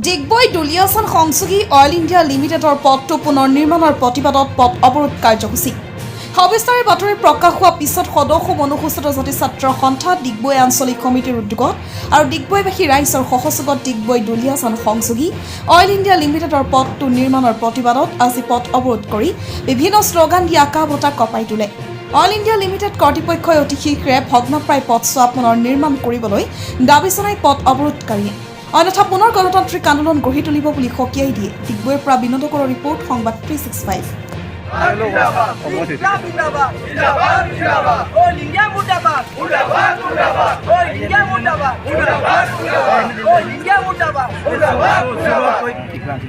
ডিগবৈ দুলিয়াজান সংযোগী oil India লিমিটেডৰ পথটো পুনৰ নিৰ্মাণৰ প্ৰতিবাদত পথ অৱৰোধ কাৰ্যসূচী। সবিস্তাৰে বাতৰি প্ৰকাশ হোৱাৰ পিছত সদস্য অনুসূচিত জাতি ছাত্ৰ সন্থা ডিগবৈ আঞ্চলিক সমিতিৰ উদ্যোগত আৰু ডিগবৈবাসী ৰাইজৰ সহযোগত ডিগবৈ দুলিয়াজান সংযোগী অইল ইণ্ডিয়া লিমিটেডৰ পথটো নিৰ্মাণৰ প্ৰতিবাদত আজি পথ অৱৰোধ কৰি বিভিন্ন শ্লোগান দি আকাশ বতাহ কঁপাই তোলে। অইল ইণ্ডিয়া লিমিটেড কৰ্তৃপক্ষই অতি শীঘ্ৰে ভগ্নপ্ৰায় পথছোৱা পুনৰ নিৰ্মাণ কৰিবলৈ দাবী জনাই পথ অৱৰোধকাৰীয়ে অন্যথা পুনৰ গণতান্ত্ৰিক আন্দোলন গঢ়ি তুলিব বুলি সকীয়াই দিয়ে। ডিগবৈৰ পৰা বিনোদকৰৰ ৰিপৰ্ট, সংবাদ 365।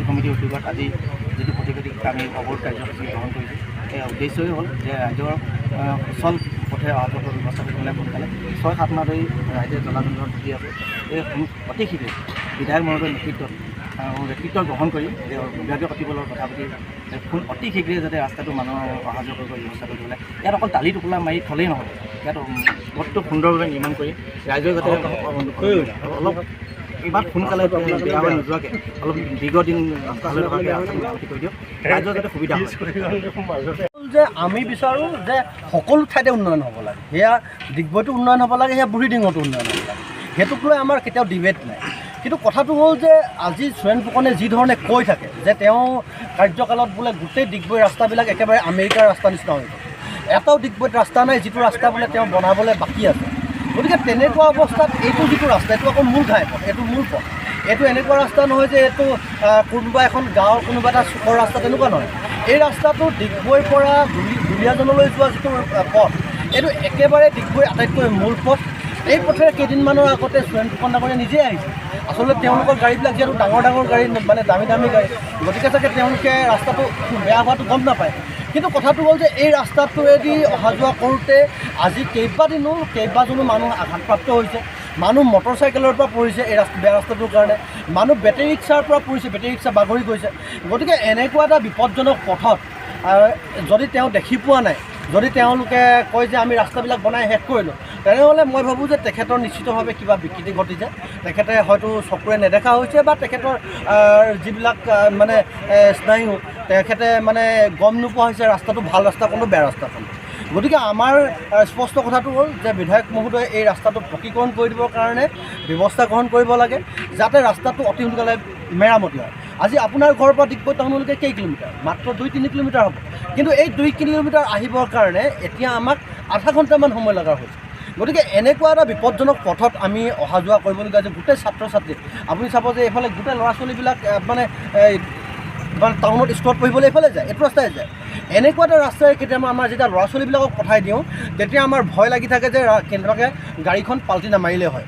সমিতিৰ উদ্যোগত আজি যিটো প্ৰতিবাদী আমি অৱৰোধ কাৰ্যসূচী গ্ৰহণ কৰিছোঁ, সেই উদ্দেশ্যই হ'ল যে ৰাইজৰ সুচল পথে অহা যোৱাৰ ব্যৱস্থা কৰিবলৈ সোনকালে 6-7 মাহ ধৰি ৰাইজে জলাজীৱন ভুগি আছে। এই অতি শীঘ্ৰে বিধায়ক মহোদয়ৰ নেতৃত্ব গ্ৰহণ কৰি বিভাগীয় কৰ্তৃপক্ষৰ কথা পাতি অতি শীঘ্ৰে যাতে ৰাস্তাটো মানুহৰ অহা যোৱা কৰিব ব্যৱস্থা কৰিব লাগে। ইয়াত অকল টালি টোপোলা মাৰি থ'লেই নহয়, ইয়াত পথটো সুন্দৰভাৱে নিৰ্মাণ কৰি ৰাইজৰ যাতে অলপ ইমান সোনকালে বেয়া হৈ নোযোৱাকৈ অলপ দীৰ্ঘদিন ৰাস্তালৈ থকাকৈ কৰি দিয়ক, ৰাইজৰ যাতে সুবিধা হয়। যে আমি বিচাৰোঁ যে সকলো ঠাইতে উন্নয়ন হ'ব লাগে, সেয়া ডিগবৈতো উন্নয়ন হ'ব লাগে, সেয়া বুঢ়ীডিঙতো উন্নয়ন হ'ব লাগে, সেইটোক লৈ আমাৰ কেতিয়াও ডিবেট নাই। কিন্তু কথাটো হ'ল যে আজি সুৰেণ ফুকনে যি ধৰণে কৈ থাকে যে তেওঁ কাৰ্যকালত বোলে গোটেই ডিগবৈ ৰাস্তাবিলাক একেবাৰে আমেৰিকাৰ ৰাস্তা নিচিনা হৈ গ'ল, এটাও ডিগবৈত ৰাস্তা নাই যিটো ৰাস্তা বোলে তেওঁ বনাবলৈ বাকী আছে। গতিকে তেনেকুৱা অৱস্থাত এইটো যিটো ৰাস্তা, এইটো আকৌ মূল ঘাইপথ, এইটো মূল পথ, এইটো এনেকুৱা ৰাস্তা নহয় যে এইটো কোনোবা এখন গাঁৱৰ কোনোবা এটা চুকৰ ৰাস্তা, তেনেকুৱা নহয়। এই ৰাস্তাটো ডিগবৈৰ পৰা দুলিয়াজানলৈ যোৱা যিটো পথ, এইটো একেবাৰে ডিগবৈৰ আটাইতকৈ মূল পথ। এই পথেৰে কেইদিনমানৰ আগতে সুৰেণ ফুকন ডাঙৰীয়া নিজেই আহিছে। আচলতে তেওঁলোকৰ গাড়ীবিলাক যিহেতু ডাঙৰ গাড়ী, মানে দামী গাড়ী, গতিকে চাগে তেওঁলোকে ৰাস্তাটো বেয়া হোৱাটো গম নাপায়। কিন্তু কথাটো হ'ল যে এই ৰাস্তাটোৱেদি অহা যোৱা কৰোঁতে আজি কেইবাজনো মানুহ আঘাতপ্ৰাপ্ত হৈছে। মানুহ মটৰ চাইকেলৰ পৰা পৰিছে এই বেয়া ৰাস্তাটোৰ কাৰণে, মানুহ বেটেৰী ৰিক্সাৰ পৰা পৰিছে, বেটেৰী ৰিক্সা বাগৰি গৈছে। গতিকে এনেকুৱা এটা বিপদজনক পথত যদি তেওঁ দেখি পোৱা নাই, যদি তেওঁলোকে কয় যে আমি ৰাস্তাবিলাক বনাই শেষ কৰিলোঁ, তেনেহ'লে মই ভাবোঁ যে তেখেতৰ নিশ্চিতভাৱে কিবা বিকৃতি ঘটিছে। তেখেতে হয়তো চকুৰে নেদেখা হৈছে বা তেখেতৰ যিবিলাক মানে স্নায়ু, তেখেতে মানে গম নোপোৱা হৈছে ৰাস্তাটো ভাল ৰাস্তা কোনটো, বেয়া ৰাস্তা কোনটো। গতিকে আমাৰ স্পষ্ট কথাটো হ'ল যে বিধায়ক মহোদয়ে এই ৰাস্তাটো পকীকৰণ কৰি দিবৰ কাৰণে ব্যৱস্থা গ্ৰহণ কৰিব লাগে, যাতে ৰাস্তাটো অতি সোনকালে মেৰামতি হয়। আজি আপোনাৰ ঘৰৰ পৰা ডিগবৈ টাউনলৈকে কেই কিলোমিটাৰ? মাত্ৰ 2-3 কিলোমিটাৰ হ'ব। কিন্তু এই 2 কিলোমিটাৰ আহিবৰ কাৰণে এতিয়া আমাক আধা ঘণ্টামান সময় লগা হৈছে। গতিকে এনেকুৱা এটা বিপদজনক পথত আমি অহা যোৱা কৰিবলগীয়া যে গোটেই ছাত্ৰ ছাত্ৰী, আপুনি চাব যে এইফালে গোটেই ল'ৰা ছোৱালীবিলাক মানে টাউনত স্কুলত পঢ়িবলৈ এইফালে যায়, এইটো ৰাস্তাই যায়। এনেকুৱা এটা ৰাস্তাই কেতিয়াবা আমাৰ যেতিয়া ল'ৰা ছোৱালীবিলাকক পঠাই দিওঁ, তেতিয়া আমাৰ ভয় লাগি থাকে যে কেনেবাকৈ গাড়ীখন পাল্টি নামাৰিলে হয়।